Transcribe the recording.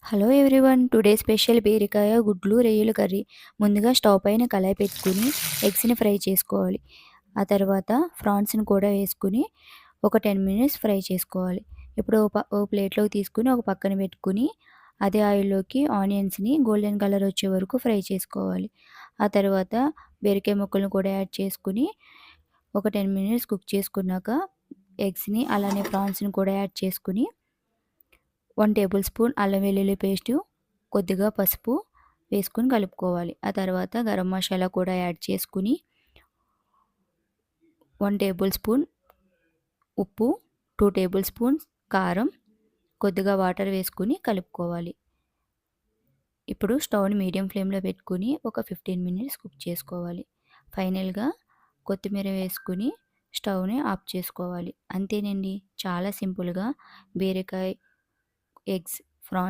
Hello everyone, today special బీరకాయ గుడ్లు రొయ్యల కర్రీ. ముందుగా స్టవ్ పైన కళాయి పెట్టుకుని ఎగ్స్ని ఫ్రై చేసుకోవాలి. ఆ తర్వాత ఫ్రాన్స్ని కూడా వేసుకుని ఒక 10 మినిట్స్ ఫ్రై చేసుకోవాలి. ఇప్పుడు ఓ ప్లేట్లోకి తీసుకుని ఒక పక్కన పెట్టుకుని అదే ఆయిల్లోకి ఆనియన్స్ని గోల్డెన్ కలర్ వచ్చే వరకు ఫ్రై చేసుకోవాలి. ఆ తర్వాత బీరకాయ ముక్కలను కూడా యాడ్ చేసుకుని ఒక 10 మినిట్స్ కుక్ చేసుకున్నాక ఎగ్స్ని అలానే ప్రాన్స్ని కూడా యాడ్ చేసుకుని 1 టేబుల్ స్పూన్ అల్లం వెల్లుల్లి పేస్టు, కొద్దిగా పసుపు వేసుకొని కలుపుకోవాలి. ఆ తర్వాత గరం మసాలా కూడా యాడ్ చేసుకుని 1 టేబుల్ స్పూన్ ఉప్పు, 2 టేబుల్ స్పూన్స్ కారం, కొద్దిగా వాటర్ వేసుకుని కలుపుకోవాలి. ఇప్పుడు స్టవ్ని మీడియం ఫ్లేమ్లో పెట్టుకుని ఒక 15 మినిట్స్ కుక్ చేసుకోవాలి. ఫైనల్గా కొత్తిమీర వేసుకుని స్టవ్ని ఆఫ్ చేసుకోవాలి. అంతేనండి, చాలా సింపుల్గా బీరకాయ ఎగ్స్ ఫ్రాన్స్